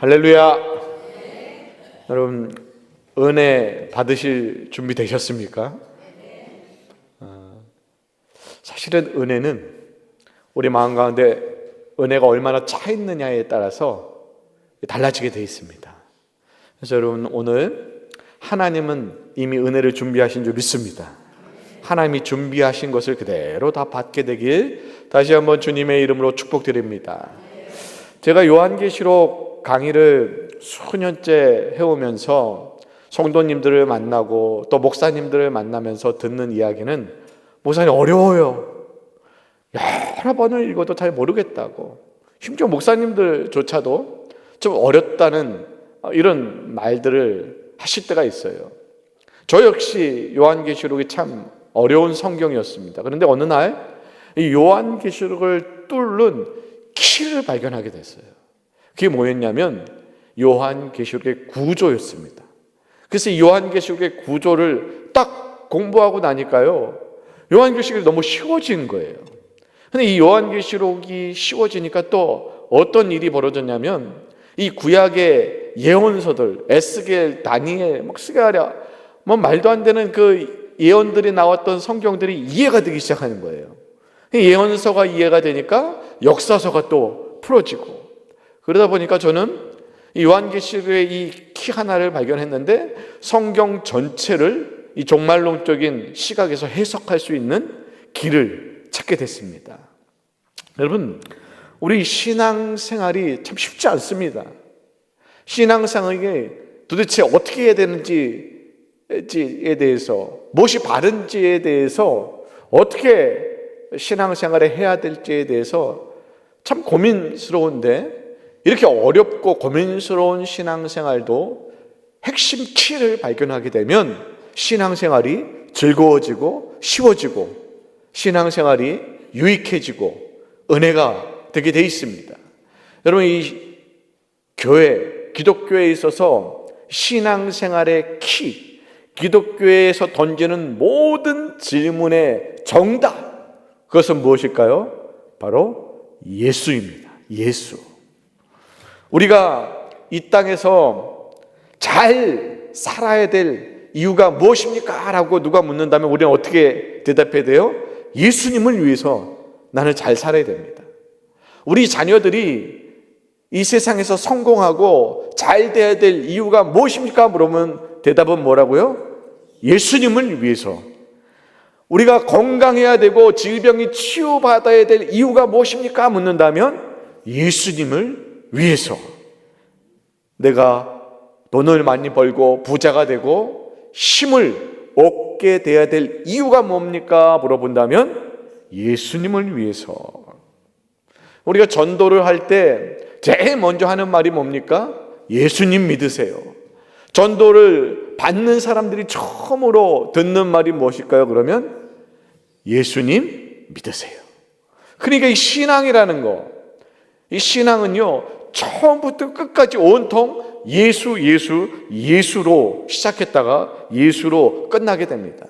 할렐루야. 여러분, 은혜 받으실 준비 되셨습니까? 사실은 은혜는 우리 마음 가운데 은혜가 얼마나 차 있느냐에 따라서 달라지게 되어 있습니다. 그래서 여러분, 오늘 하나님은 이미 은혜를 준비하신 줄 믿습니다. 하나님이 준비하신 것을 그대로 다 받게 되길 다시 한번 주님의 이름으로 축복드립니다. 제가 요한계시록 강의를 수년째 해오면서 성도님들을 만나고 또 목사님들을 만나면서 듣는 이야기는, 목사님 어려워요, 여러 번을 읽어도 잘 모르겠다고, 심지어 목사님들조차도 좀 어렵다는 이런 말들을 하실 때가 있어요. 저 역시 요한계시록이 참 어려운 성경이었습니다. 그런데 어느 날 이 요한계시록을 뚫는 키를 발견하게 됐어요. 그게 뭐였냐면 요한계시록의 구조였습니다. 그래서 이 요한계시록의 구조를 딱 공부하고 나니까요, 요한계시록이 너무 쉬워진 거예요. 근데 이 요한계시록이 쉬워지니까 또 어떤 일이 벌어졌냐면, 이 구약의 예언서들, 에스겔, 다니엘, 스가랴, 말도 안 되는 그 예언들이 나왔던 성경들이 이해가 되기 시작하는 거예요. 예언서가 이해가 되니까 역사서가 또 풀어지고, 그러다 보니까 저는 이 요한계시록의 이 키 하나를 발견했는데, 성경 전체를 이 종말론적인 시각에서 해석할 수 있는 길을 찾게 됐습니다. 여러분, 우리 신앙생활이 참 쉽지 않습니다. 신앙생활이 도대체 어떻게 해야 되는지에 대해서, 무엇이 바른지에 대해서, 어떻게 신앙생활을 해야 될지에 대해서 참 고민스러운데, 이렇게 어렵고 고민스러운 신앙생활도 핵심 키를 발견하게 되면 신앙생활이 즐거워지고 쉬워지고 신앙생활이 유익해지고 은혜가 되게 돼 있습니다. 여러분, 이 교회, 기독교에 있어서 신앙생활의 키, 기독교에서 던지는 모든 질문의 정답, 그것은 무엇일까요? 바로 예수입니다. 예수. 우리가 이 땅에서 잘 살아야 될 이유가 무엇입니까? 라고 누가 묻는다면 우리는 어떻게 대답해야 돼요? 예수님을 위해서 나는 잘 살아야 됩니다. 우리 자녀들이 이 세상에서 성공하고 잘 돼야 될 이유가 무엇입니까? 물으면 대답은 뭐라고요? 예수님을 위해서. 우리가 건강해야 되고 질병이 치유받아야 될 이유가 무엇입니까? 묻는다면 예수님을 위해서. 내가 돈을 많이 벌고 부자가 되고 힘을 얻게 돼야 될 이유가 뭡니까? 물어본다면 예수님을 위해서. 우리가 전도를 할 때 제일 먼저 하는 말이 뭡니까? 예수님 믿으세요. 전도를 받는 사람들이 처음으로 듣는 말이 무엇일까요? 그러면 예수님 믿으세요. 그러니까 이 신앙이라는 거, 이 신앙은요, 처음부터 끝까지 온통 예수로 시작했다가 예수로 끝나게 됩니다.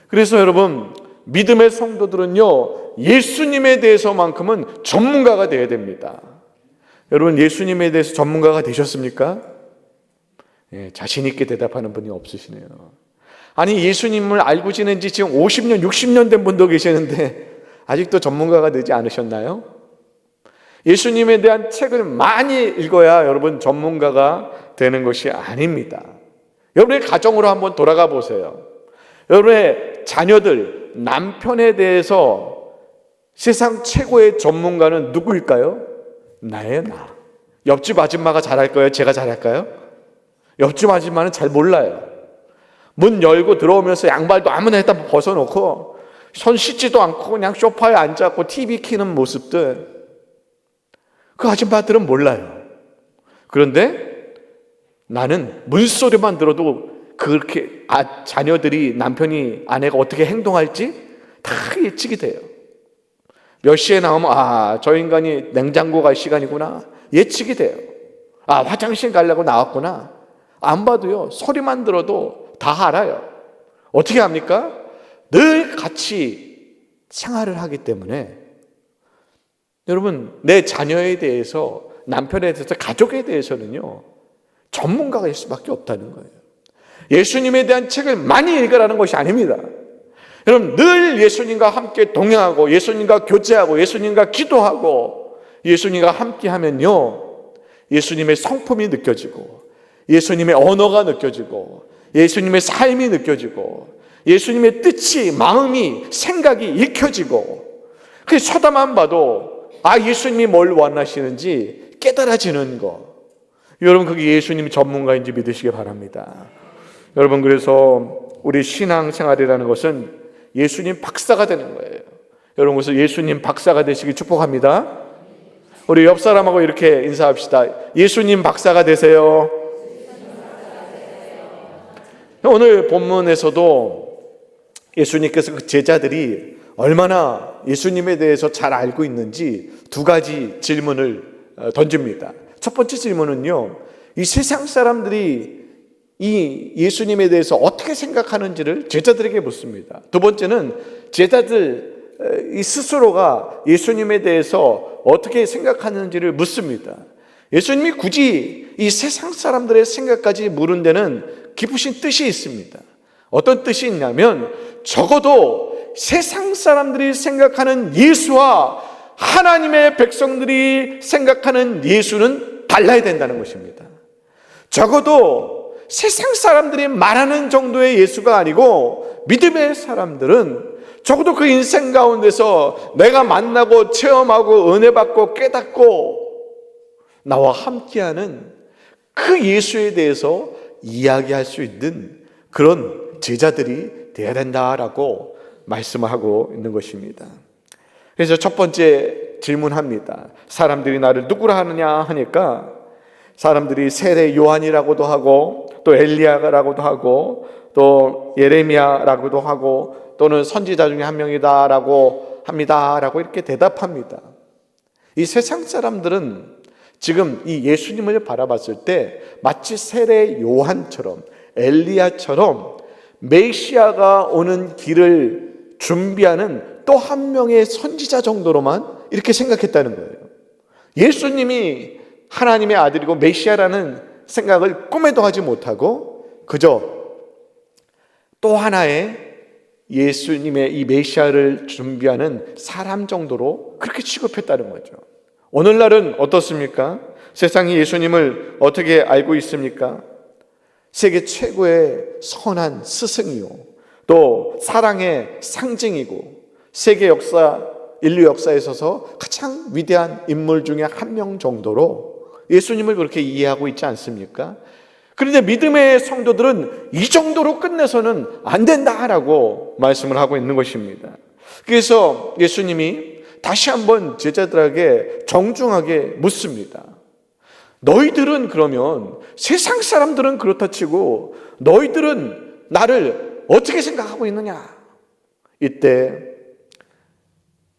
그래서 여러분, 믿음의 성도들은요, 예수님에 대해서만큼은 전문가가 되어야 됩니다. 여러분, 예수님에 대해서 전문가가 되셨습니까? 자신 있게 대답하는 분이 없으시네요. 아니, 예수님을 알고 지낸 지 지금 50년, 60년 된 분도 계시는데 아직도 전문가가 되지 않으셨나요? 예수님에 대한 책을 많이 읽어야 여러분 전문가가 되는 것이 아닙니다. 여러분의 가정으로 한번 돌아가 보세요. 여러분의 자녀들, 남편에 대해서 세상 최고의 전문가는 누구일까요? 나예요, 나. 옆집 아줌마가 잘할까요? 제가 잘할까요? 옆집 아줌마는 잘 몰라요. 문 열고 들어오면서 양발도 아무나 했다 벗어놓고 손 씻지도 않고 그냥 소파에 앉아있고 TV 키는 모습들, 그 아줌마들은 몰라요. 그런데 나는 문소리만 들어도 그렇게 자녀들이, 남편이, 아내가 어떻게 행동할지 다 예측이 돼요. 몇 시에 나오면 저 인간이 냉장고 갈 시간이구나, 예측이 돼요. 화장실 가려고 나왔구나. 안 봐도요, 소리만 들어도 다 알아요. 어떻게 합니까? 늘 같이 생활을 하기 때문에. 여러분, 내 자녀에 대해서 남편에 대해서, 가족에 대해서는요, 전문가가 일 수밖에 없다는 거예요. 예수님에 대한 책을 많이 읽으라는 것이 아닙니다. 여러분, 늘 예수님과 함께 동행하고 예수님과 교제하고 예수님과 기도하고 예수님과 함께 하면요, 예수님의 성품이 느껴지고 예수님의 언어가 느껴지고 예수님의 삶이 느껴지고 예수님의 뜻이, 마음이, 생각이 읽혀지고, 그 쳐다만 봐도 예수님이 뭘 원하시는지 깨달아지는 거. 여러분, 그게 예수님이 전문가인지 믿으시기 바랍니다. 여러분, 그래서 우리 신앙생활이라는 것은 예수님 박사가 되는 거예요. 여러분, 그래서 예수님 박사가 되시기 축복합니다. 우리 옆 사람하고 이렇게 인사합시다. 예수님 박사가 되세요. 오늘 본문에서도 예수님께서 그 제자들이 얼마나 예수님에 대해서 잘 알고 있는지 두 가지 질문을 던집니다. 첫 번째 질문은요, 이 세상 사람들이 이 예수님에 대해서 어떻게 생각하는지를 제자들에게 묻습니다. 두 번째는 제자들 이 스스로가 예수님에 대해서 어떻게 생각하는지를 묻습니다. 예수님이 굳이 이 세상 사람들의 생각까지 물은 데는 깊으신 뜻이 있습니다. 어떤 뜻이 있냐면, 적어도 세상 사람들이 생각하는 예수와 하나님의 백성들이 생각하는 예수는 달라야 된다는 것입니다. 적어도 세상 사람들이 말하는 정도의 예수가 아니고, 믿음의 사람들은 적어도 그 인생 가운데서 내가 만나고 체험하고 은혜 받고 깨닫고 나와 함께하는 그 예수에 대해서 이야기할 수 있는 그런 제자들이 되어야 된다라고 말씀을 하고 있는 것입니다. 그래서 첫 번째 질문합니다. 사람들이 나를 누구라 하느냐 하니까, 사람들이 세례 요한이라고도 하고 또 엘리야라고도 하고 또 예레미야라고도 하고 또는 선지자 중에 한 명이다라고 합니다라고 이렇게 대답합니다. 이 세상 사람들은 지금 이 예수님을 바라봤을 때 마치 세례 요한처럼 엘리야처럼 메시아가 오는 길을 준비하는 또 한 명의 선지자 정도로만 이렇게 생각했다는 거예요. 예수님이 하나님의 아들이고 메시아라는 생각을 꿈에도 하지 못하고 그저 또 하나의 예수님의 이 메시아를 준비하는 사람 정도로 그렇게 취급했다는 거죠. 오늘날은 어떻습니까? 세상이 예수님을 어떻게 알고 있습니까? 세계 최고의 선한 스승이요, 또 사랑의 상징이고 세계 역사, 인류 역사에 있어서 가장 위대한 인물 중에 한 명 정도로 예수님을 그렇게 이해하고 있지 않습니까? 그런데 믿음의 성도들은 이 정도로 끝내서는 안 된다라고 말씀을 하고 있는 것입니다. 그래서 예수님이 다시 한번 제자들에게 정중하게 묻습니다. 너희들은 그러면, 세상 사람들은 그렇다 치고 너희들은 나를 어떻게 생각하고 있느냐? 이때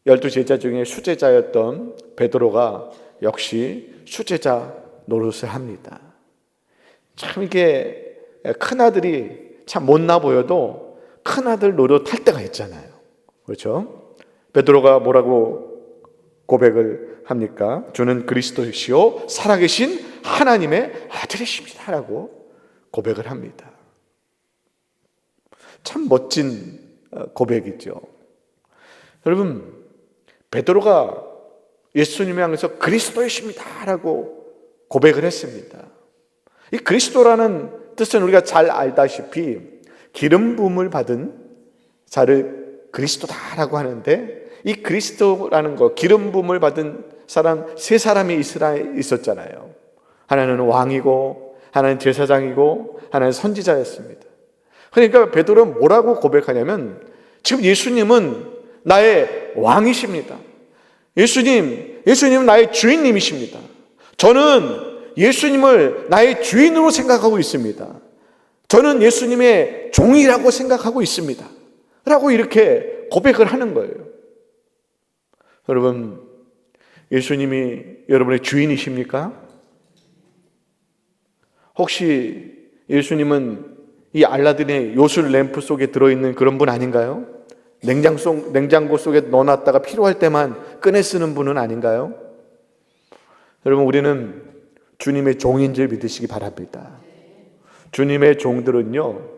12제자 중에 수제자였던 베드로가 역시 수제자 노릇을 합니다. 참 이게 큰아들이 참 못나 보여도 큰아들 노릇할 때가 있잖아요. 그렇죠? 베드로가 뭐라고 고백을 합니까? 주는 그리스도시요 살아계신 하나님의 아들이십니다 라고 고백을 합니다. 참 멋진 고백이죠. 여러분, 베드로가 예수님을 향해서 그리스도이십니다 라고 고백을 했습니다. 이 그리스도라는 뜻은 우리가 잘 알다시피 기름 부음을 받은 자를 그리스도다라고 하는데, 이 그리스도라는 거, 기름 부음을 받은 사람 세 사람이 이스라엘에 있었잖아요. 하나는 왕이고 하나는 제사장이고 하나는 선지자였습니다. 그러니까 베드로는 뭐라고 고백하냐면, 지금 예수님은 나의 왕이십니다. 예수님은 나의 주인님이십니다. 저는 예수님을 나의 주인으로 생각하고 있습니다. 저는 예수님의 종이라고 생각하고 있습니다 라고 이렇게 고백을 하는 거예요. 여러분, 예수님이 여러분의 주인이십니까? 혹시 예수님은 이 알라딘의 요술 램프 속에 들어있는 그런 분 아닌가요? 냉장고 속에 넣어놨다가 필요할 때만 꺼내 쓰는 분은 아닌가요? 여러분, 우리는 주님의 종인 줄 믿으시기 바랍니다. 주님의 종들은요,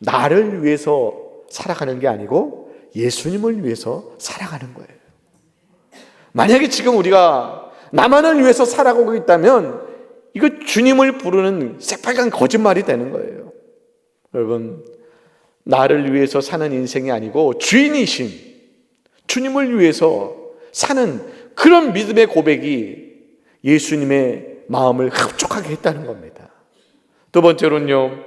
나를 위해서 살아가는 게 아니고 예수님을 위해서 살아가는 거예요. 만약에 지금 우리가 나만을 위해서 살아가고 있다면 이거 주님을 부르는 새빨간 거짓말이 되는 거예요. 여러분, 나를 위해서 사는 인생이 아니고 주인이신 주님을 위해서 사는 그런 믿음의 고백이 예수님의 마음을 흡족하게 했다는 겁니다. 두 번째로는요,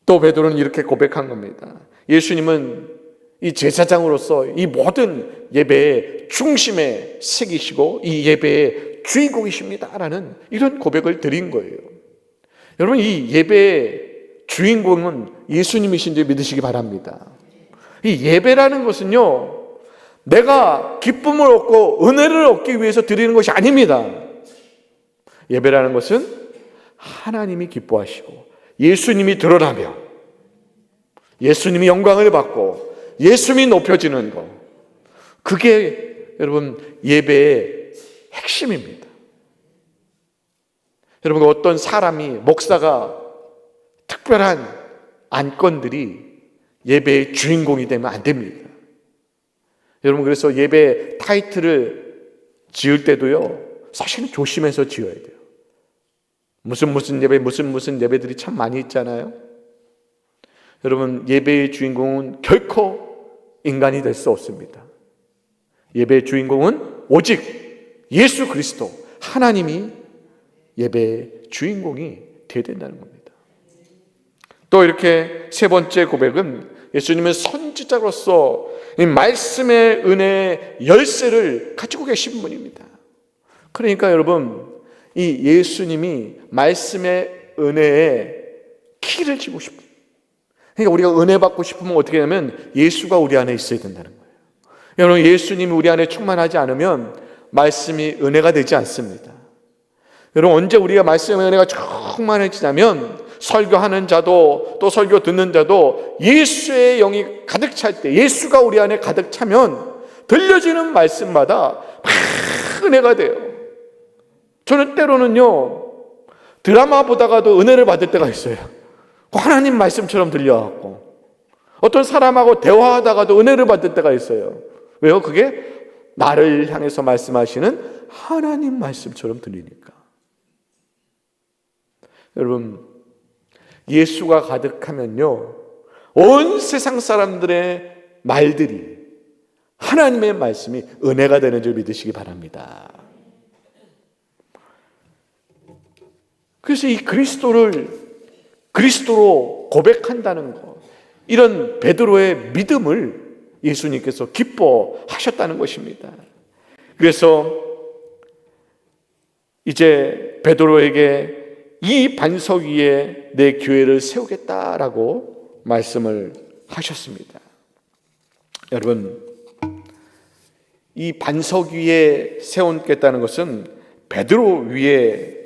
또 베드로는 이렇게 고백한 겁니다. 예수님은 이 제사장으로서 이 모든 예배의 중심에 새기시고 이 예배의 주인공이십니다라는 이런 고백을 드린 거예요. 여러분, 이 예배의 주인공은 예수님이신 줄 믿으시기 바랍니다. 이 예배라는 것은요, 내가 기쁨을 얻고 은혜를 얻기 위해서 드리는 것이 아닙니다. 예배라는 것은 하나님이 기뻐하시고 예수님이 드러나며 예수님이 영광을 받고 예수님이 높여지는 것, 그게 여러분 예배의 핵심입니다. 여러분, 어떤 사람이, 목사가 특별한 안건들이 예배의 주인공이 되면 안 됩니다. 여러분, 그래서 예배 타이틀을 지을 때도요, 사실은 조심해서 지어야 돼요. 무슨 예배, 무슨 예배들이 참 많이 있잖아요. 여러분, 예배의 주인공은 결코 인간이 될 수 없습니다. 예배의 주인공은 오직 예수 그리스도, 하나님이 예배의 주인공이 되어야 된다는 겁니다. 또 이렇게 세 번째 고백은 예수님은 선지자로서 이 말씀의 은혜의 열쇠를 가지고 계신 분입니다. 그러니까 여러분, 이 예수님이 말씀의 은혜의 키를 쥐고 싶어요. 그러니까 우리가 은혜 받고 싶으면 어떻게 하냐면 예수가 우리 안에 있어야 된다는 거예요. 여러분, 예수님이 우리 안에 충만하지 않으면 말씀이 은혜가 되지 않습니다. 여러분, 언제 우리가 말씀의 은혜가 충만해지냐면 설교하는 자도 또 설교 듣는 자도 예수의 영이 가득 찰 때, 예수가 우리 안에 가득 차면 들려지는 말씀마다 막 은혜가 돼요. 저는 때로는요, 드라마 보다가도 은혜를 받을 때가 있어요. 하나님 말씀처럼 들려갖고 어떤 사람하고 대화하다가도 은혜를 받을 때가 있어요. 왜요? 그게 나를 향해서 말씀하시는 하나님 말씀처럼 들리니까. 여러분, 예수가 가득하면요, 온 세상 사람들의 말들이 하나님의 말씀이 은혜가 되는 줄 믿으시기 바랍니다. 그래서 이 그리스도로 고백한다는 것, 이런 베드로의 믿음을 예수님께서 기뻐하셨다는 것입니다. 그래서 이제 베드로에게 이 반석 위에 내 교회를 세우겠다라고 말씀을 하셨습니다. 여러분, 이 반석 위에 세우겠다는 것은 베드로 위에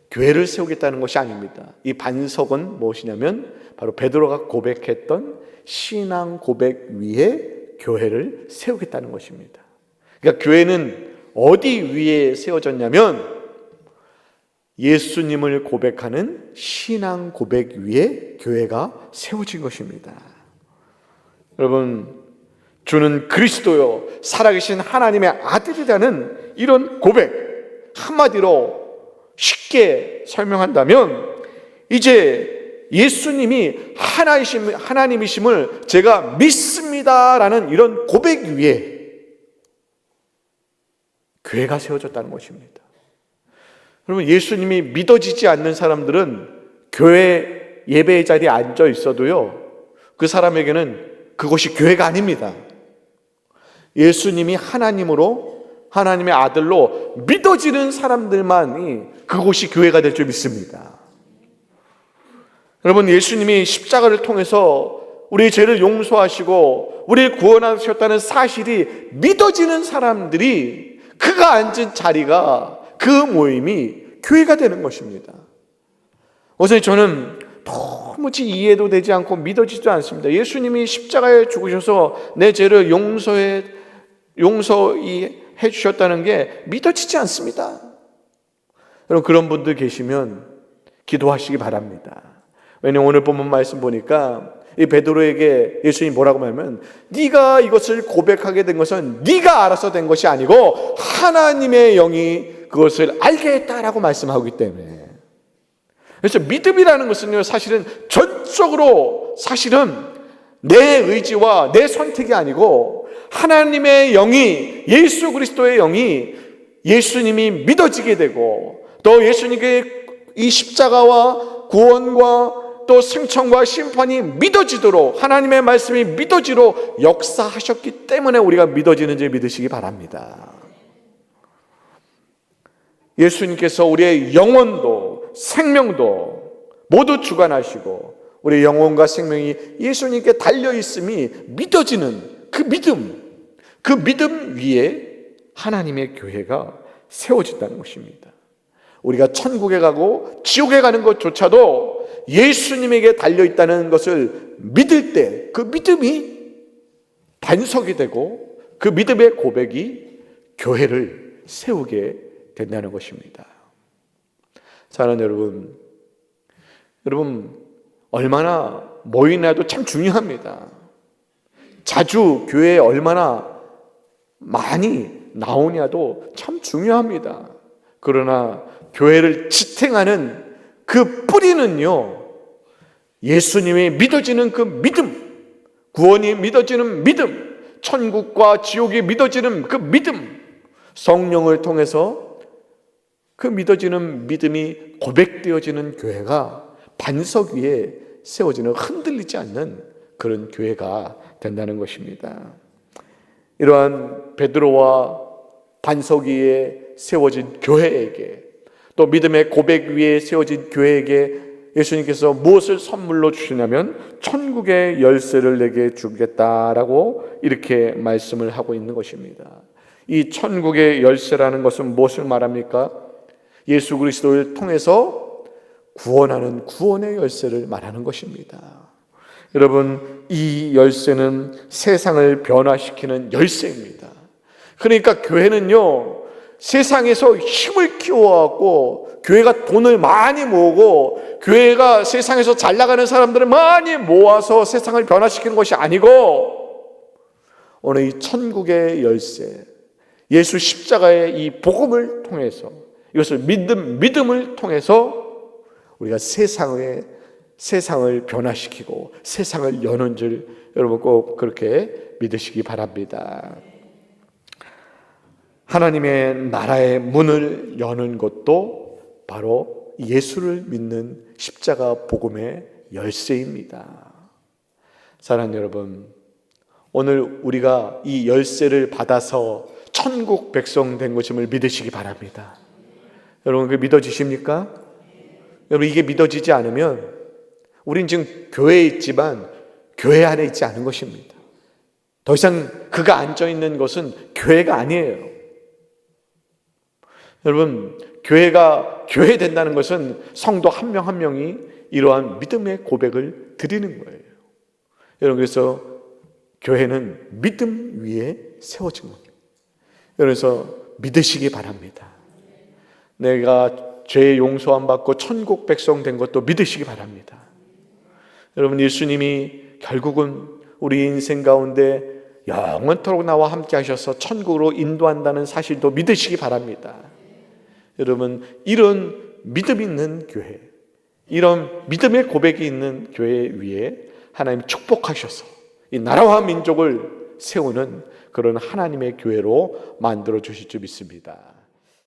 교회를 세우겠다는 것이 아닙니다. 이 반석은 무엇이냐면 바로 베드로가 고백했던 신앙 고백 위에 교회를 세우겠다는 것입니다. 그러니까 교회는 어디 위에 세워졌냐면 예수님을 고백하는 신앙 고백 위에 교회가 세워진 것입니다. 여러분, 주는 그리스도요 살아계신 하나님의 아들이라는 이런 고백, 한마디로 쉽게 설명한다면 이제 예수님이 하나님이심을 제가 믿습니다라는 이런 고백 위에 교회가 세워졌다는 것입니다. 여러분, 예수님이 믿어지지 않는 사람들은 교회 예배의 자리에 앉아 있어도요, 그 사람에게는 그것이 교회가 아닙니다. 예수님이 하나님으로, 하나님의 아들로 믿어지는 사람들만이 그곳이 교회가 될 줄 믿습니다. 여러분, 예수님이 십자가를 통해서 우리의 죄를 용서하시고 우리를 구원하셨다는 사실이 믿어지는 사람들이, 그가 앉은 자리가, 그 모임이 교회가 되는 것입니다. 우선 저는 도무지 이해도 되지 않고 믿어지지도 않습니다. 예수님이 십자가에 죽으셔서 내 죄를 해주셨다는 게 믿어지지 않습니다. 여러분, 그런 분들 계시면 기도하시기 바랍니다. 왜냐하면 오늘 본문 말씀 보니까 이 베드로에게 예수님이 뭐라고 하냐면, 네가 이것을 고백하게 된 것은 네가 알아서 된 것이 아니고 하나님의 영이 그것을 알게 했다라고 말씀하기 때문에, 그래서 믿음이라는 것은요, 사실은 전적으로 사실은 내 의지와 내 선택이 아니고 하나님의 영이, 예수 그리스도의 영이, 예수님이 믿어지게 되고 또 예수님께 이 십자가와 구원과 또 승천과 심판이 믿어지도록, 하나님의 말씀이 믿어지도록 역사하셨기 때문에 우리가 믿어지는지 믿으시기 바랍니다. 예수님께서 우리의 영혼도 생명도 모두 주관하시고 우리의 영혼과 생명이 예수님께 달려있음이 믿어지는 그 믿음 위에 하나님의 교회가 세워진다는 것입니다. 우리가 천국에 가고 지옥에 가는 것조차도 예수님에게 달려있다는 것을 믿을 때 그 믿음이 반석이 되고 그 믿음의 고백이 교회를 세우게 된다는 것입니다. 사랑하는 여러분 얼마나 모이나도 참 중요합니다. 자주 교회에 얼마나 많이 나오냐도 참 중요합니다. 그러나 교회를 지탱하는 그 뿌리는요, 예수님이 믿어지는 그 믿음, 구원이 믿어지는 믿음, 천국과 지옥이 믿어지는 그 믿음, 성령을 통해서 그 믿어지는 믿음이 고백되어지는 교회가 반석 위에 세워지는, 흔들리지 않는 그런 교회가 된다는 것입니다. 이러한 베드로와 반석 위에 세워진 교회에게, 또 믿음의 고백 위에 세워진 교회에게 예수님께서 무엇을 선물로 주시냐면 천국의 열쇠를 내게 주겠다라고 이렇게 말씀을 하고 있는 것입니다. 이 천국의 열쇠라는 것은 무엇을 말합니까? 예수 그리스도를 통해서 구원하는 구원의 열쇠를 말하는 것입니다. 여러분, 이 열쇠는 세상을 변화시키는 열쇠입니다. 그러니까 교회는요, 세상에서 힘을 키워갖고 교회가 돈을 많이 모으고 교회가 세상에서 잘 나가는 사람들을 많이 모아서 세상을 변화시키는 것이 아니고, 오늘 이 천국의 열쇠, 예수 십자가의 이 복음을 통해서, 이것을 믿음을 통해서 우리가 세상을 변화시키고 세상을 여는 줄 여러분 꼭 그렇게 믿으시기 바랍니다. 하나님의 나라의 문을 여는 것도 바로 예수를 믿는 십자가 복음의 열쇠입니다. 사랑하는 여러분, 오늘 우리가 이 열쇠를 받아서 천국 백성 된 것임을 믿으시기 바랍니다. 여러분, 그 믿어지십니까? 여러분, 이게 믿어지지 않으면 우린 지금 교회에 있지만 교회 안에 있지 않은 것입니다. 더 이상 그가 앉아있는 것은 교회가 아니에요. 여러분, 교회가 교회 된다는 것은 성도 한 명 한 명이 이러한 믿음의 고백을 드리는 거예요. 여러분, 그래서 교회는 믿음 위에 세워진 겁니다. 그래서 믿으시기 바랍니다. 내가 죄 용서함 받고 천국 백성 된 것도 믿으시기 바랍니다. 여러분, 예수님이 결국은 우리 인생 가운데 영원토록 나와 함께 하셔서 천국으로 인도한다는 사실도 믿으시기 바랍니다. 여러분, 이런 믿음 있는 교회, 이런 믿음의 고백이 있는 교회 위에 하나님 축복하셔서 이 나라와 민족을 세우는 그런 하나님의 교회로 만들어 주실 줄 믿습니다.